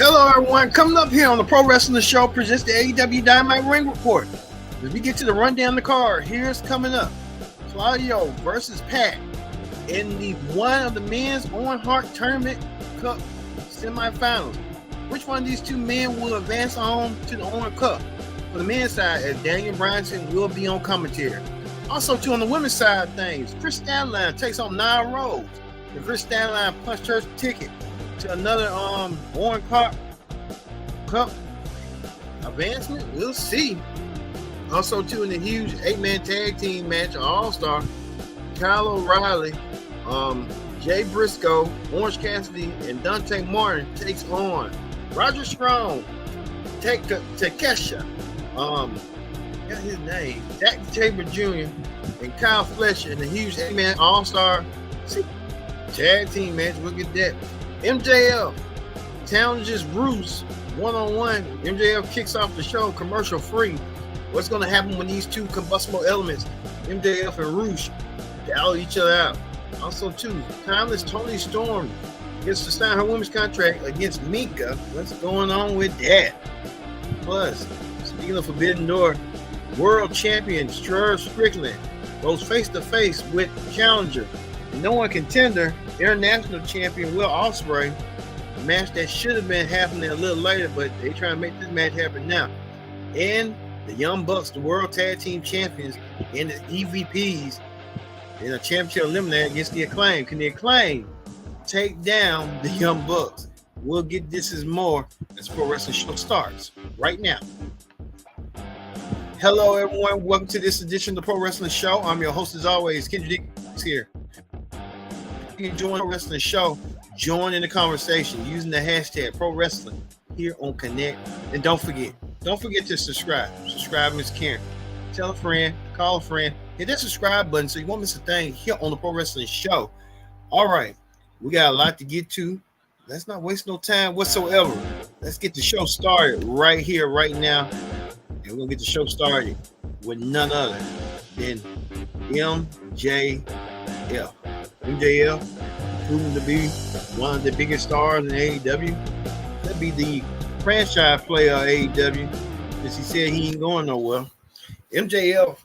Hello, everyone. Coming up here on the Pro Wrestling Show presents the AEW Dynamite Ring Report. As we get to the rundown the card, here's coming up Claudio versus Pat in the one of the men's Owen Hart Tournament Cup semifinals. Which one of these two men will advance on to the Owen Cup? For the men's side, as Daniel Bryanson will be on commentary. Also, too, on the women's side of things, Chris Stanline takes on Nia Rose. And Chris Stanline punched her ticket to another Owen Hart Cup advancement. We'll see. Also, too, in the huge 8-man tag team match, All-Star, Kyle O'Reilly, Jay Briscoe, Orange Cassidy, and Dante Martin takes on Roger Strong, Takesha, got his name, Jack Tabor Jr., and Kyle Fletcher in the huge 8-man All-Star tag team match. Look at that. MJF challenges Bruce one-on-one. MJF kicks off the show commercial free. What's going to happen when these two combustible elements, MJF and Roosh, battle each other out? Also, too, timeless Toni Storm gets to sign her women's contract against Mika. What's going on with that? Plus, speaking of Forbidden Door, world champion Swerve Strickland goes face-to-face with challenger, no one contender, international champion Will Ospray. A match that should have been happening a little later, but they try to make this match happen now. And the Young Bucks, the World Tag Team Champions, and the EVPs in a championship eliminator against the Acclaim. Can the Acclaim take down the Young Bucks? We'll get this as more as Pro Wrestling Show starts right now. Hello, everyone. Welcome to this edition of the Pro Wrestling Show. I'm your host, as always, Kendrick here. You can join the Pro Wrestling Show. Join in the conversation using the hashtag Pro Wrestling here on Connect. And don't forget to subscribe. Subscribe is caring. Tell a friend, call a friend, hit that subscribe button so you won't miss a thing here on the Pro Wrestling Show. All right, we got a lot to get to. Let's not waste no time whatsoever. Let's get the show started right here, right now. And we're going to get the show started with none other than MJF. MJF, proven to be one of the biggest stars in AEW. That'd be the franchise player of AEW, because he said he ain't going nowhere. MJF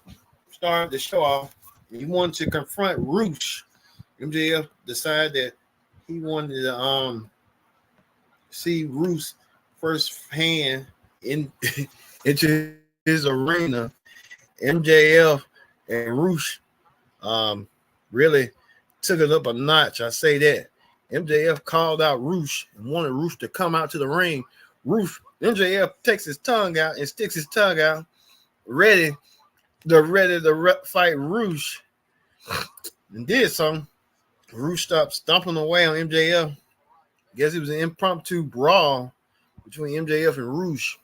started the show off. He wanted to confront Roosh. MJF decided that he wanted to see Roosh firsthand into his arena. MJF and Roosh really took it up a notch. I say that. MJF called out Roosh and wanted Roosh to come out to the ring. MJF takes his tongue out and sticks his tongue out, ready to fight Roosh, and did something. Roosh stopped stomping away on MJF. Guess it was an impromptu brawl between MJF and Roosh.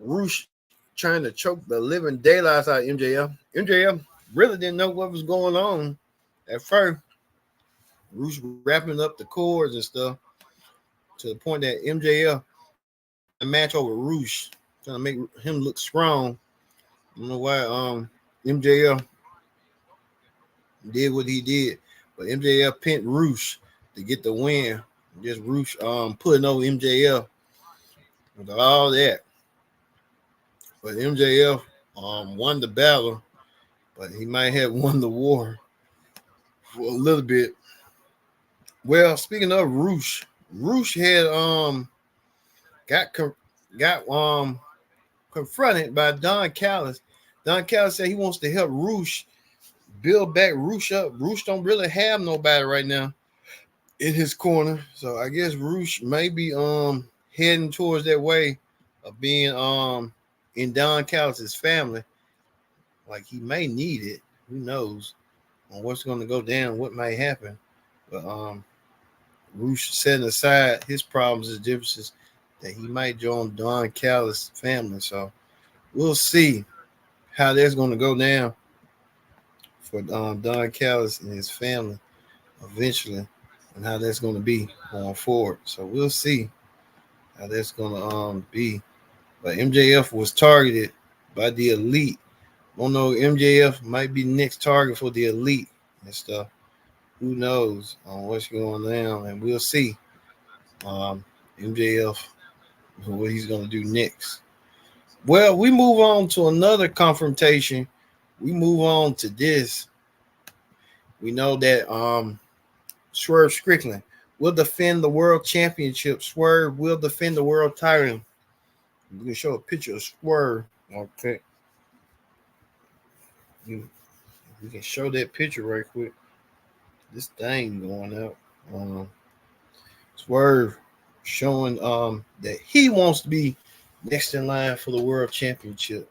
Roosh trying to choke the living daylights out of MJF. MJF really didn't know what was going on at first. Roosh wrapping up the cords and stuff to the point that MJF a match over Roosh, trying to make him look strong. I don't know why MJF did what he did, but MJF pinned Roosh to get the win. Just Roosh putting over MJF with all that. But MJF won the battle, but he might have won the war for a little bit. Well, speaking of Roosh had got confronted by Don Callis. Don Callis said he wants to help Roosh build back Roosh up. Roosh don't really have nobody right now in his corner, so I guess Roosh may be heading towards that way of being in Don Callis's family. Like, he may need it. Who knows on what's going to go down, what might happen. But Roosh setting aside his problems and differences that he might join Don Callis' family. So we'll see how that's going to go down for Don Callis and his family eventually, and how that's going to be going forward. So we'll see how that's going to be. But MJF was targeted by the Elite. I don't know, MJF might be the next target for the Elite and stuff. Who knows on what's going on, and we'll see. MJF, what he's going to do next. Well, we move on to another confrontation. We move on to this. We know that Swerve Strickland will defend the world championship. Swerve will defend the world title. We can show a picture of Swerve. Okay. We can show that picture right quick. This thing going up. Swerve showing that he wants to be next in line for the world championship.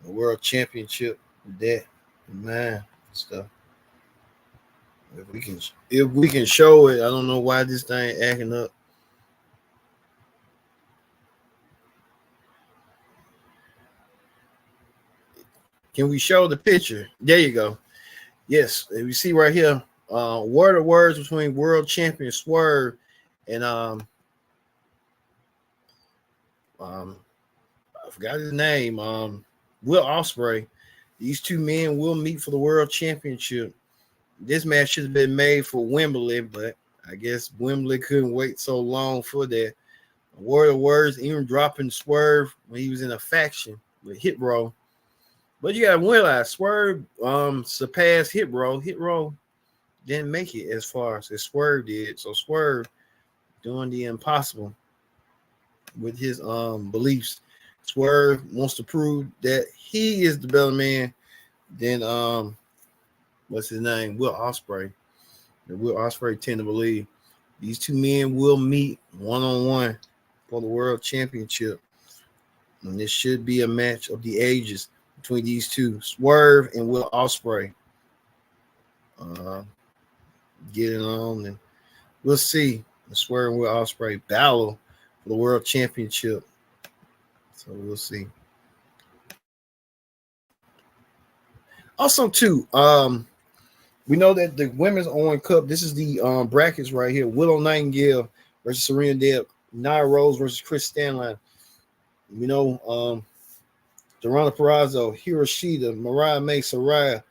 The world championship, that man stuff. If we can show it, I don't know why this thing acting up. Can we show the picture? There you go. Yes, if you see right here, word of words between world champion Swerve and I forgot his name. Will Ospray. These two men will meet for the world championship. This match should have been made for Wembley, but I guess Wembley couldn't wait so long for that. Word of words, even dropping Swerve when he was in a faction with Hit Row. But you gotta realize Swerve surpassed Hit Row. Hit Row didn't make it as far as Swerve did. So Swerve doing the impossible with his beliefs. Swerve wants to prove that he is the better man than what's his name? Will Ospray. And Will Ospray tend to believe these two men will meet one-on-one for the world championship. And this should be a match of the ages between these two, Swerve and Will Ospray. Getting on, and we'll see the Swerve and Will Ospray battle for the world championship. So we'll see. Also, too, we know that the Women's Owen Cup, this is the brackets right here. Willow Nightingale versus Serena Deeb, Nia Rose versus Chris Stanley. We know Dorana Purrazzo, Hiroshita, Mariah May, Saraya.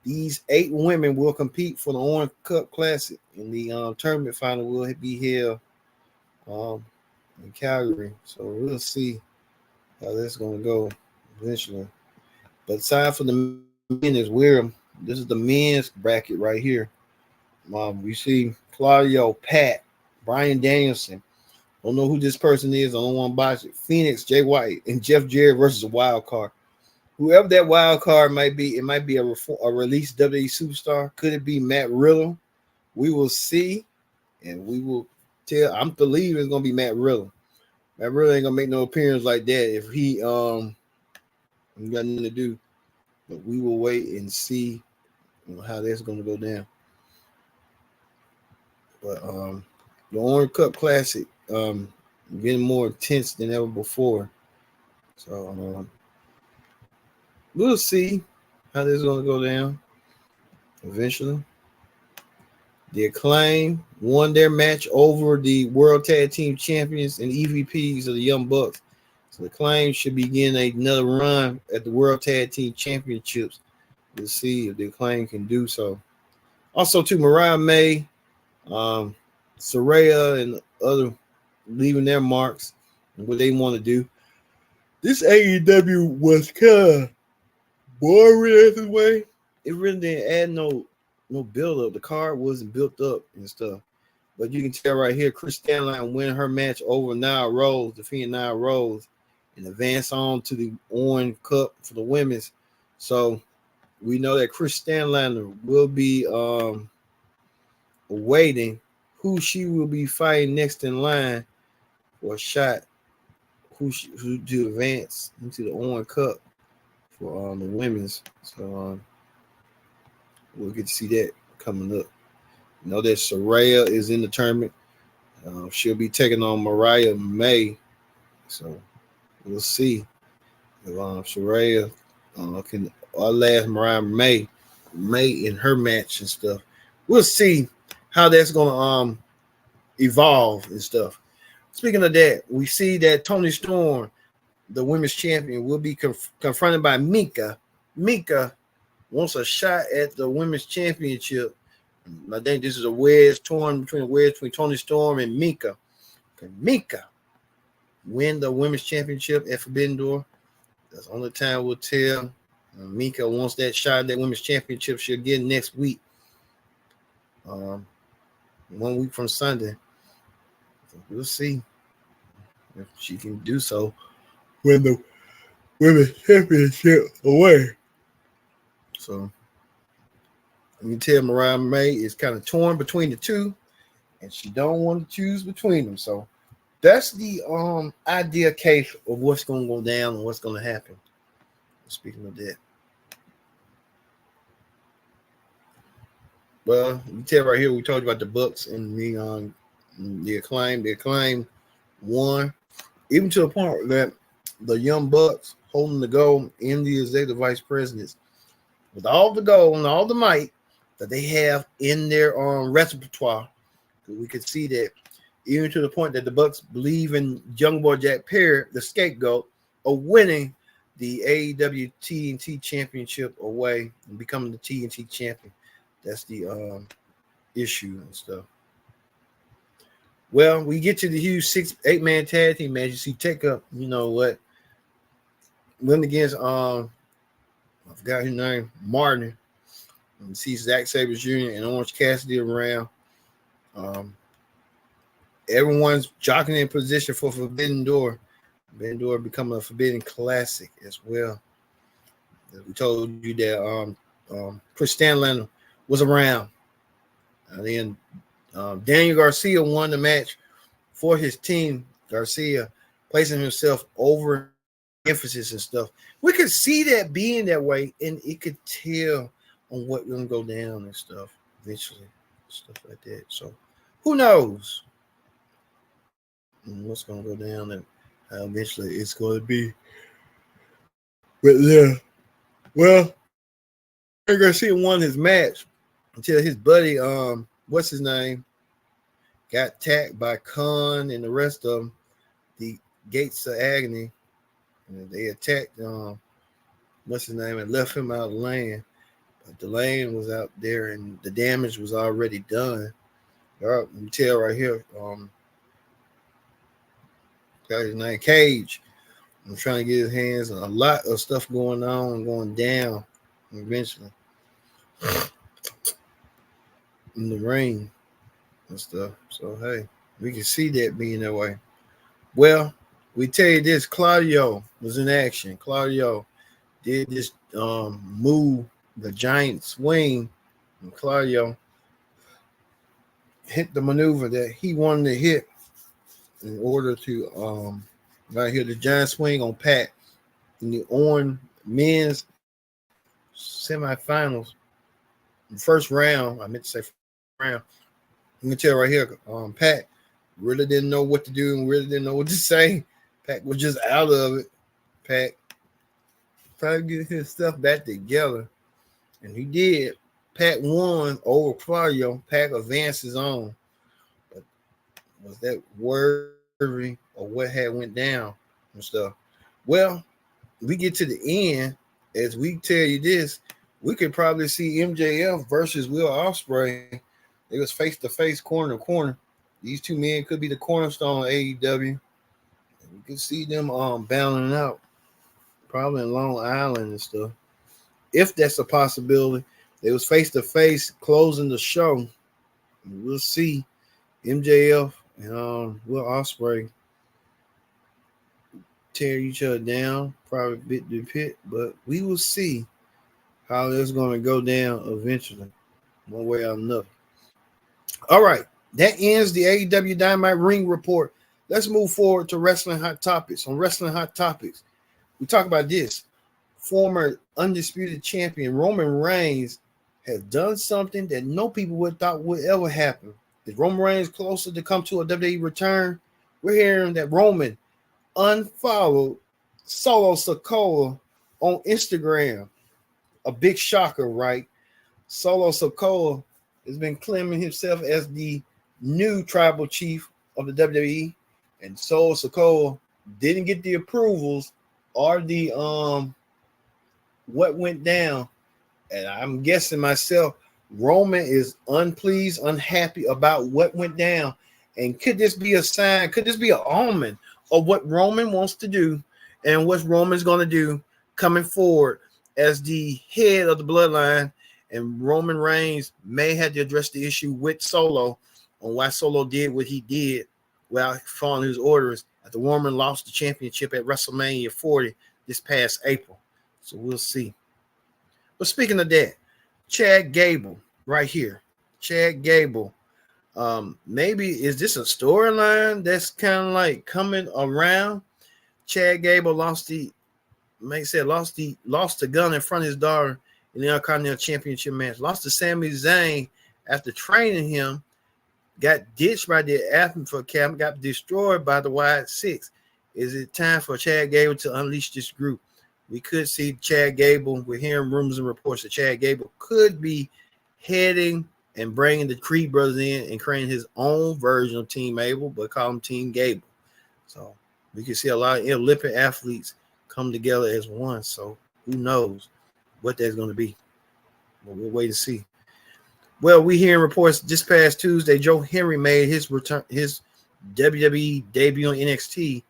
These 8 women will compete for the Owen Cup Classic, and the tournament final will be held in Calgary. So we'll see how that's going to go eventually. But aside from the men, this is the men's bracket right here. We see Claudio, Pat, Brian Danielson. Don't know who this person is. I don't want to botch it. Phoenix, Jay White, and Jeff Jarrett versus a wild card. Whoever that wild card might be, it might be a released WWE superstar. Could it be Matt Riddle? We will see, and we will tell. I'm believing it's gonna be Matt Riddle. Matt Riddle ain't gonna make no appearance like that if he got nothing to do. But we will wait and see how that's gonna go down. But the Orange Cup Classic getting more intense than ever before. So we'll see how this is going to go down eventually. The Acclaim won their match over the World Tag Team Champions and EVPs of the Young Bucks. So the Acclaim should begin another run at the World Tag Team Championships. We'll see if the Acclaim can do so. Also, to Mariah May, Saraya, and other leaving their marks and what they want to do. This AEW was kind of boring as the way. It really didn't add no build up. The card wasn't built up and stuff. But you can tell right here, Chris Stanley win her match over Nia Rose, defeating Nia Rose, and advance on to the Owen Cup for the women's. So we know that Chris Stanley will be awaiting who she will be fighting next in line for a shot, who to advance into the Owen Cup for the women's. So we'll get to see that coming up. You know that Saraya is in the tournament. She'll be taking on Mariah May. So we'll see if Saraya can last Mariah May in her match and stuff. We'll see how that's going to evolve and stuff. Speaking of that, we see that Toni Storm, the women's champion, will be confronted by Mika. Mika wants a shot at the women's championship. I think this is a wedge torn between Toni Storm and Mika. Can Mika win the women's championship at Forbidden Door? That's the only time we'll tell. Mika wants that shot at that women's championship she'll get next week. 1 week from Sunday. So we'll see if she can do so when the women's championship away. So you can tell Mariah May is kind of torn between the two, and she don't want to choose between them. So that's the ideal case of what's going to go down and what's going to happen. Speaking of that, well, you tell right here we told you about the Bucks and the Acclaim. The Acclaim won, even to the point that the Young Bucks holding the gold in the executive vice presidents with all the gold and all the might that they have in their repertoire. We could see that even to the point that the Bucks believe in Young Boy Jack Perry, the scapegoat, of winning the AEW TNT Championship away and becoming the TNT champion. That's the issue and stuff. Well, we get to the huge 8-man tag team match. You see Take Up, you know what? Went against I forgot his name, Martin. And you see Zack Sabre Jr. and Orange Cassidy around. Everyone's jockeying in position for Forbidden Door. Forbidden Door becoming a Forbidden Classic as well. We told you that Chris Stanlander was around. And then Daniel Garcia won the match for his team. Garcia placing himself over emphasis and stuff. We could see that being that way, and it could tell on what going to go down and stuff eventually, stuff like that. So who knows what's going to go down and how eventually it's going to be. But yeah, well, Garcia won his match until his buddy, what's his name, got attacked by Khan and the rest of them, the Gates of Agony. And they attacked, what's his name, and left him out of the lane. But the lane was out there and the damage was already done. You can tell right here, got his name, Cage. I'm trying to get his hands on a lot of stuff going on, going down eventually in the ring and stuff. So, hey, we can see that being that way. Well, we tell you this, Claudio was in action. Claudio did this move, the giant swing, and Claudio hit the maneuver that he wanted to hit in order to right here, the giant swing on Pat in the Owen men's semifinals. First round, I meant to say first round. You can tell right here, Pat really didn't know what to do and really didn't know what to say. Pat was just out of it. Pat trying to get his stuff back together, and he did. Pat won over Claudio. Pat advances on. But was that worthy of what had went down and stuff? Well, we get to the end. As we tell you this, we could probably see MJF versus Will Ospray. They was face to face, corner to corner. These two men could be the cornerstone of AEW. You can see them battling out, probably in Long Island and stuff. If that's a possibility, they was face to face, closing the show. We'll see MJF and Will Ospreay tear each other down, probably bit to pit, but we will see how it's going to go down eventually, one way or another. All right, that ends the AEW Dynamite Ring Report. Let's move forward to Wrestling Hot Topics. On Wrestling Hot Topics, we talk about this. Former undisputed champion Roman Reigns has done something that no people would thought would ever happen. Is Roman Reigns closer to come to a WWE return? We're hearing that Roman unfollowed Solo Sikoa on Instagram. A big shocker, right? Solo Sikoa has been claiming himself as the new tribal chief of the WWE, and Solo Sikoa didn't get the approvals or the what went down. And I'm guessing myself, Roman is unpleased, unhappy about what went down, And could this be a sign? Could this be an omen of what Roman wants to do and what Roman's going to do coming forward as the head of the bloodline? And Roman Reigns may have to address the issue with Solo on why Solo did what he did while following his orders after Roman lost the championship at WrestleMania 40 this past April. So we'll see. But speaking of that, Chad Gable right here. Chad Gable. Maybe is this a storyline that's kind of like coming around? Chad Gable lost the gun in front of his daughter in the Intercontinental Championship match. Lost to Sami Zayn after training him. Got ditched by the athlete for camp. Got destroyed by the Wyatt Six. Is it time for Chad Gable to unleash this group? We could see Chad Gable. We're hearing rumors and reports that Chad Gable could be heading and bringing the Creed brothers in and creating his own version of Team Abel, but call him Team Gable. So we can see a lot of Olympic athletes come together as one. So who knows what that's going to be? But we'll wait and see. Well, we hearing reports this past Tuesday, Joe Henry made his return, his WWE debut on NXT.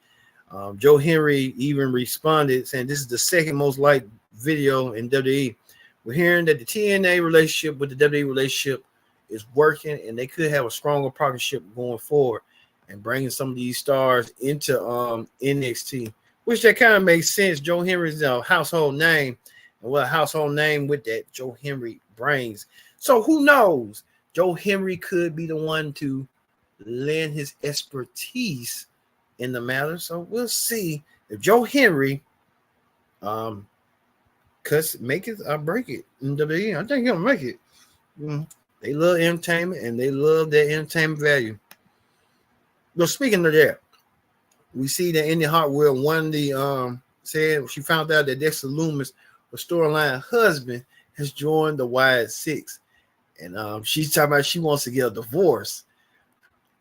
Joe Henry even responded saying this is the second most liked video in WWE. We're hearing that the TNA relationship with the WWE relationship is working, and they could have a stronger partnership going forward and bringing some of these stars into NXT, which that kind of makes sense. Joe Henry's a household name, and what a household name with that Joe Henry brings. So who knows? Joe Henry could be the one to lend his expertise in the matter. So we'll see if Joe Henry make it or break it in WWE. I think he'll make it. They love entertainment and they love their entertainment value. But speaking of that, we see that Indy Hartwell won the said she found out that Dexter Lumis, her storyline husband, has joined the Wyatt Six. And she's talking about she wants to get a divorce.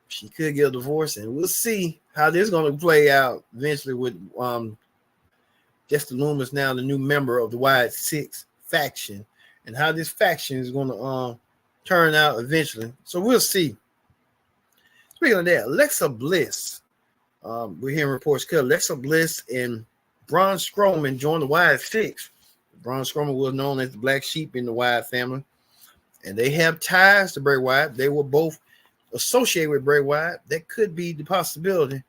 She could get a divorce, and we'll see how this is going to play out eventually with Dexter Lumis now the new member of the Wyatt Six faction, and how this faction is going to turn out eventually. So we'll see. Speaking of that, Alexa Bliss, we're hearing reports that Alexa Bliss and Braun Strowman joined the Wyatt Six. Braun Strowman was known as the black sheep in the Wyatt family, and they have ties to Bray Wyatt. They were both associated with Bray Wyatt. That could be the possibility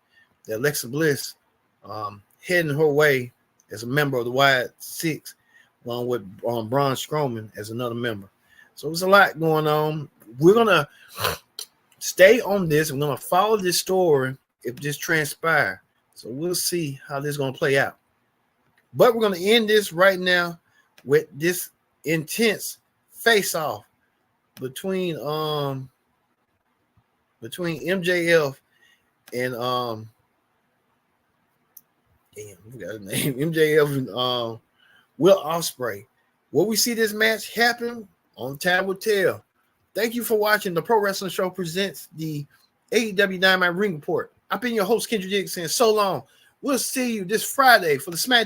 that Alexa Bliss heading her way as a member of the Wyatt Six, along with Braun Strowman as another member. So there's a lot going on. We're gonna stay on this. We're gonna follow this story if this transpires. So we'll see how this is gonna play out. But we're gonna end this right now with this intense face-off between MJF and damn, I forgot his name. MJF and Will Ospray. Will we see this match happen? On time will tell. Thank you for watching. The Pro Wrestling Show presents the AEW Dynamite Ring Report. I've been your host, Kendrick Diggs, saying so long. We'll see you this Friday for the SmackDown.